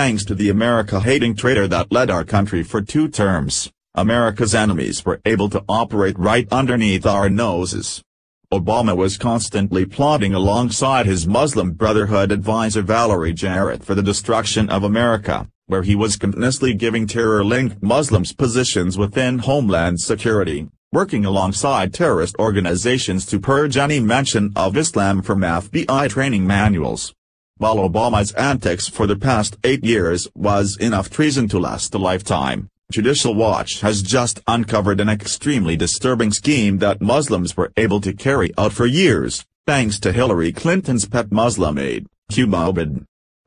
Thanks to the America-hating traitor that led our country for 2 terms, America's enemies were able to operate right underneath our noses. Obama was constantly plotting alongside his Muslim Brotherhood advisor Valerie Jarrett for the destruction of America, where he was continuously giving terror-linked Muslims positions within Homeland Security, working alongside terrorist organizations to purge any mention of Islam from FBI training manuals. While Obama's antics for the past 8 years was enough treason to last a lifetime, Judicial Watch has just uncovered an extremely disturbing scheme that Muslims were able to carry out for years, thanks to Hillary Clinton's pet Muslim aide, Huma Abadin.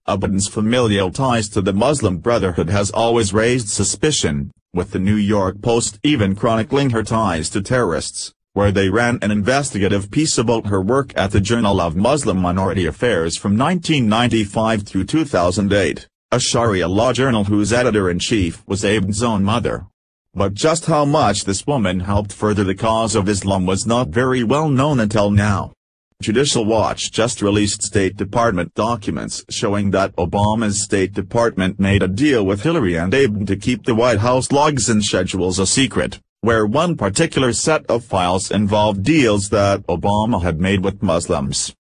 Abadin's familial ties to the Muslim Brotherhood has always raised suspicion, with the New York Post even chronicling her ties to terrorists, where they ran an investigative piece about her work at the Journal of Muslim Minority Affairs from 1995 through 2008. A Sharia law journal whose editor-in-chief was Abadin's own mother. But just how much this woman helped further the cause of Islam was not very well known until now. Judicial Watch just released State Department documents showing that Obama's State Department made a deal with Hillary and Abadin to keep the White House logs and schedules a secret, where one particular set of files involved deals that Obama had made with Muslims.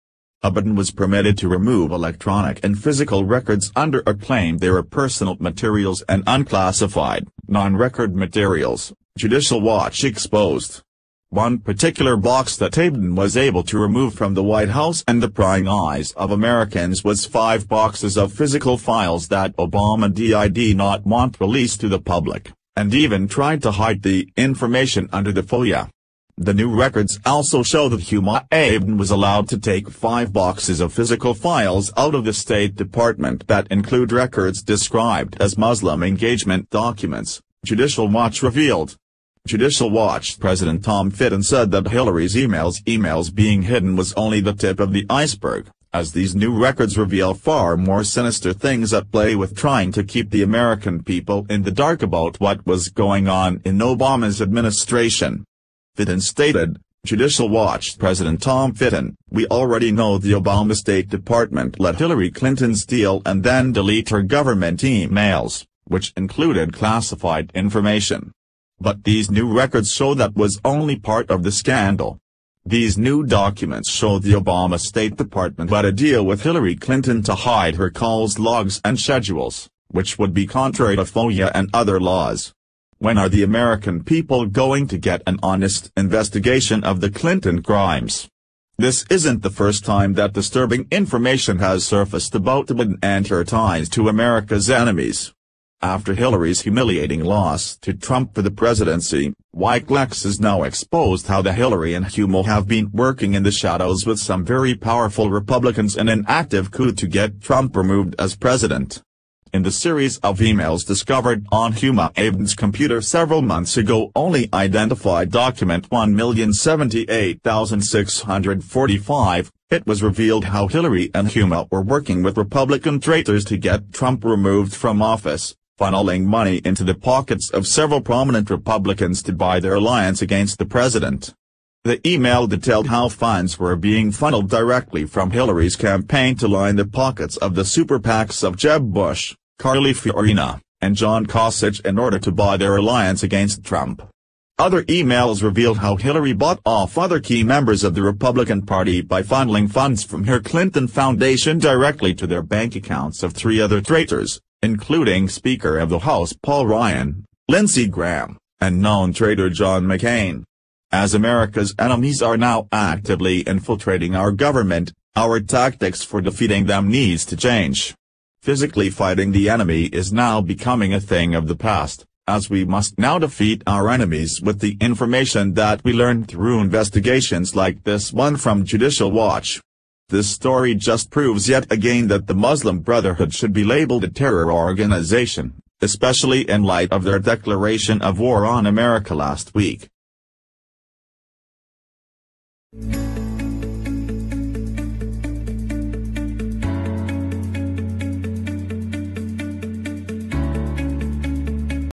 Abadin was permitted to remove electronic and physical records under a claim they were personal materials and unclassified, non-record materials, Judicial Watch exposed. One particular box that Abadin was able to remove from the White House and the prying eyes of Americans was 5 boxes of physical files that Obama did not want released to the public, and even tried to hide the information under the FOIA. The new records also show that Huma Abadin was allowed to take 5 boxes of physical files out of the State Department that include records described as Muslim engagement documents, Judicial Watch revealed. Judicial Watch President Tom Fitton said that Hillary's emails being hidden was only the tip of the iceberg, as these new records reveal far more sinister things at play with trying to keep the American people in the dark about what was going on in Obama's administration. Fitton stated, Judicial Watch President Tom Fitton, "We already know the Obama State Department let Hillary Clinton steal and then delete her government emails, which included classified information. But these new records show that was only part of the scandal. These new documents show the Obama State Department had a deal with Hillary Clinton to hide her calls, logs and schedules, which would be contrary to FOIA and other laws. When are the American people going to get an honest investigation of the Clinton crimes? This isn't the first time that disturbing information has surfaced about Abadin and her ties to America's enemies. After Hillary's humiliating loss to Trump for the presidency, WikiLeaks has now exposed how the Hillary and Huma have been working in the shadows with some very powerful Republicans in an active coup to get Trump removed as president. In the series of emails discovered on Huma Abadin's computer several months ago, only identified document 1,078,645, it was revealed how Hillary and Huma were working with Republican traitors to get Trump removed from office, funneling money into the pockets of several prominent Republicans to buy their alliance against the president. The email detailed how funds were being funneled directly from Hillary's campaign to line the pockets of the super PACs of Jeb Bush, Carly Fiorina, and John Kasich in order to buy their alliance against Trump. Other emails revealed how Hillary bought off other key members of the Republican Party by funneling funds from her Clinton Foundation directly to their bank accounts of 3 other traitors, including Speaker of the House Paul Ryan, Lindsey Graham, and known traitor John McCain. As America's enemies are now actively infiltrating our government, our tactics for defeating them needs to change. Physically fighting the enemy is now becoming a thing of the past, as we must now defeat our enemies with the information that we learned through investigations like this one from Judicial Watch. This story just proves yet again that the Muslim Brotherhood should be labeled a terror organization, especially in light of their declaration of war on America last week.